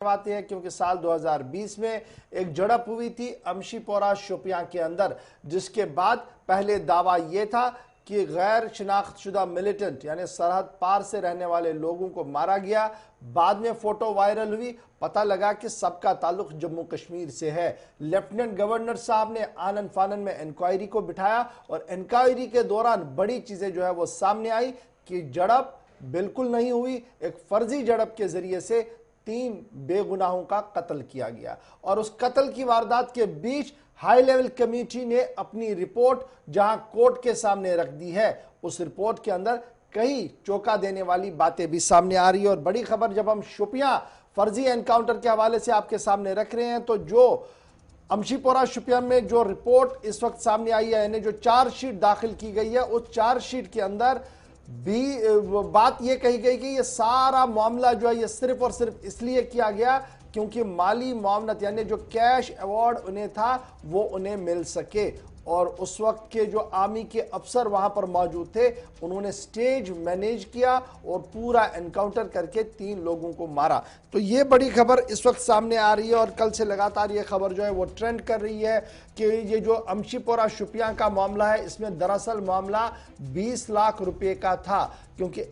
करवाते हैं क्योंकि साल 2020 में एक झड़प हुई थी अमशीपोरा शोपियां के अंदर, जिसके बाद पहले दावा यह था कि गैर शिनाख्तशुदा मिलिटेंट यानी सरहद पार से रहने वाले लोगों को मारा गया। बाद में फोटो वायरल हुई, पता लगा कि सबका ताल्लुक जम्मू कश्मीर से है। लेफ्टिनेंट गवर्नर साहब ने आनन फानन में इंक्वायरी को बिठाया और इंक्वायरी के दौरान बड़ी चीजें जो है वो सामने आई कि झड़प बिल्कुल नहीं हुई, एक फर्जी झड़प के जरिए से 3 बेगुनाहों का कत्ल किया गया। और उस कत्ल की वारदात के बीच हाई लेवल कमेटी ने अपनी रिपोर्ट जहां कोर्ट के सामने रख दी है, उस रिपोर्ट के अंदर कई चौंका देने वाली बातें भी सामने आ रही है। और बड़ी खबर जब हम शोपियां फर्जी एनकाउंटर के हवाले से आपके सामने रख रहे हैं, तो जो अमशीपोरा शोपियां में जो रिपोर्ट इस वक्त सामने आई है, यानी जो चार्जशीट दाखिल की गई है, उस चार्जशीट के अंदर भी बात यह कही गई कि यह सारा मामला जो है यह सिर्फ और सिर्फ इसलिए किया गया क्योंकि माली मामलत यानी जो कैश अवार्ड उन्हें था वो उन्हें मिल सके। और उस वक्त के जो आर्मी के अफसर वहां पर मौजूद थे, उन्होंने स्टेज मैनेज किया और पूरा एनकाउंटर करके 3 लोगों को मारा। तो ये बड़ी खबर इस वक्त सामने आ रही है और कल से लगातार ये खबर जो है वो ट्रेंड कर रही है कि ये जो अमशीपोरा शोपियां का मामला है, इसमें दरअसल मामला 20 लाख रुपए का था, क्योंकि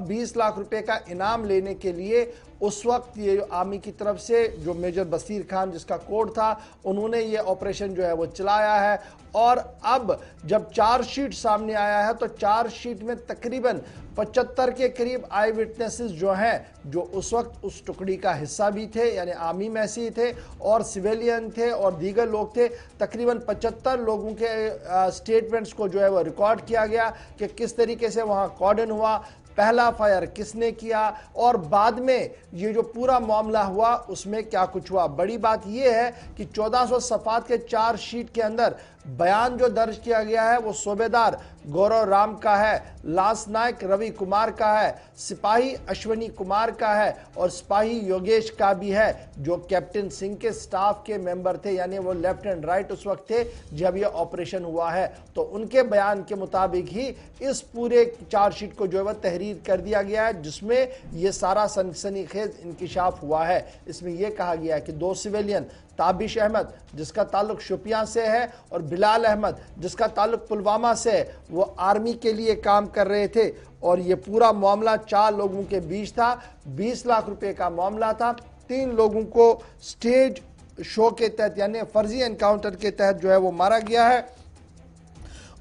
20 लाख रुपए का इनाम लेने के लिए उस वक्त ये आर्मी की तरफ से जो मेजर बसीर खान जिसका कोड था, उन्होंने ये ऑपरेशन जो है वो चलाया है। और अब जब चार्जशीट सामने आया है तो चार्जशीट में तकरीबन 75 के करीब आई विटनेसेस जो हैं, जो उस वक्त उस टुकड़ी का हिस्सा भी थे, यानी आर्मी में से ही थे और सिविलियन थे और दीगर लोग थे, तकरीबन 75 लोगों के स्टेटमेंट्स को जो है वो रिकॉर्ड किया गया कि किस तरीके से वहां कॉर्डन हुआ, पहला फायर किसने किया और बाद में ये जो पूरा मामला हुआ उसमें क्या कुछ हुआ। बड़ी बात यह है कि 1400 सफात के चार्जशीट के अंदर बयान जो दर्ज किया गया है वो सूबेदार गौरव राम का है, लांस नायक रवि कुमार का है, सिपाही अश्वनी कुमार का है और सिपाही योगेश का भी है, जो कैप्टन सिंह के स्टाफ के मेंबर थे, यानी वो लेफ्ट एंड राइट उस वक्त थे जब ये ऑपरेशन हुआ है। तो उनके बयान के मुताबिक ही इस पूरे चार्जशीट को जो है वह तहरीर कर दिया गया है, जिसमें ये सारा सनसनीखेज इंकिशाफ हुआ है। इसमें यह कहा गया है कि 2 सिविलियन, ताबिश अहमद जिसका ताल्लुक शोपियां से है और बिलाल अहमद जिसका ताल्लुक पुलवामा से है, वो आर्मी के लिए काम कर रहे थे और ये पूरा मामला 4 लोगों के बीच था। 20 लाख रुपए का मामला था। 3 लोगों को स्टेज शो के तहत यानी फर्जी एनकाउंटर के तहत जो है वो मारा गया है।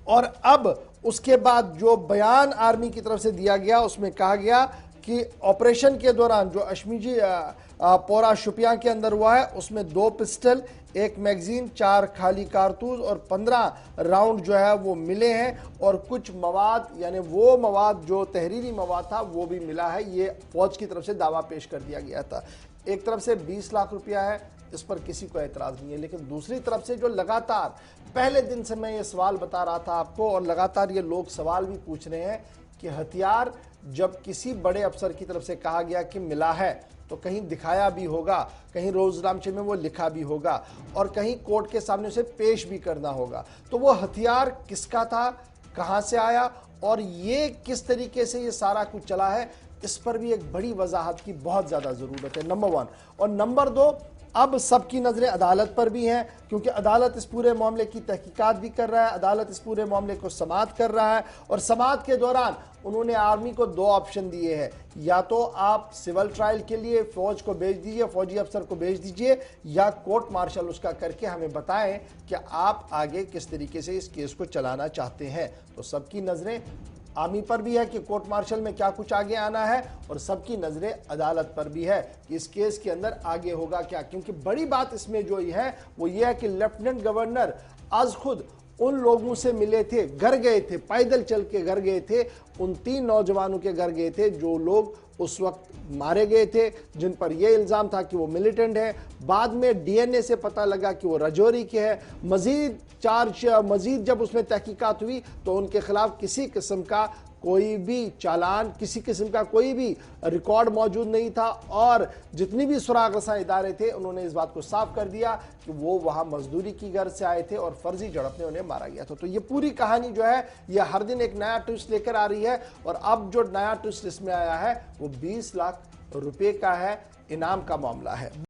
और अब उसके बाद जो बयान आर्मी की तरफ से दिया गया उसमें कहा गया कि ऑपरेशन के दौरान जो अशमीजी पोरा शोपियां के अंदर हुआ है उसमें 2 पिस्टल, 1 मैगजीन, 4 खाली कारतूस और 15 राउंड जो है वो मिले हैं और कुछ मवाद यानी वो मवाद जो तहरीरी मवाद था वो भी मिला है। ये फौज की तरफ से दावा पेश कर दिया गया था। एक तरफ से 20 लाख रुपया है, इस पर किसी को एतराज नहीं है, लेकिन दूसरी तरफ से जो लगातार पहले दिन से मैं ये सवाल बता रहा था आपको और लगातार ये लोग सवाल भी पूछ रहे हैं कि हथियार जब किसी बड़े अफसर की तरफ से कहा गया कि मिला है तो कहीं दिखाया भी होगा, कहीं रोजनामचे में वो लिखा भी होगा और कहीं कोर्ट के सामने उसे पेश भी करना होगा। तो वो हथियार किसका था, कहां से आया और ये किस तरीके से ये सारा कुछ चला है, इस पर भी एक बड़ी वजाहत की बहुत ज्यादा जरूरत है, नंबर 1। और नंबर 2, अब सबकी नजरें अदालत पर भी हैं, क्योंकि अदालत इस पूरे मामले की तहकीकात भी कर रहा है, अदालत इस पूरे मामले को समाअत कर रहा है और समाअत के दौरान उन्होंने आर्मी को 2 ऑप्शन दिए हैं, या तो आप सिविल ट्रायल के लिए फौज को भेज दीजिए, फौजी अफसर को भेज दीजिए, या कोर्ट मार्शल उसका करके हमें बताएं कि आप आगे किस तरीके से इस केस को चलाना चाहते हैं। तो सबकी नजरें आर्मी पर भी है कि कोर्ट मार्शल में क्या कुछ आगे आना है और सबकी नजरें अदालत पर भी है कि इस केस के अंदर आगे होगा क्या। क्योंकि बड़ी बात इसमें जो है वो ये है कि लेफ्टिनेंट गवर्नर आज खुद उन लोगों से मिले थे, घर गए थे, पैदल चल के घर गए थे, उन 3 नौजवानों के घर गए थे जो लोग उस वक्त मारे गए थे, जिन पर यह इल्जाम था कि वो मिलिटेंट है। बाद में डीएनए से पता लगा कि वो राजौरी के हैं। मजीद जब उसमें तहकीकात हुई तो उनके खिलाफ किसी किस्म का कोई भी चालान, किसी किस्म का कोई भी रिकॉर्ड मौजूद नहीं था और जितनी भी सुराग रसा इदारे थे उन्होंने इस बात को साफ कर दिया कि वो वहां मजदूरी की गर्ज से आए थे और फर्जी झड़प ने उन्हें मारा गया था। तो ये पूरी कहानी जो है ये हर दिन एक नया ट्विस्ट लेकर आ रही है और अब जो नया ट्विस्ट इसमें आया है वो 20 लाख रुपए का है, इनाम का मामला है।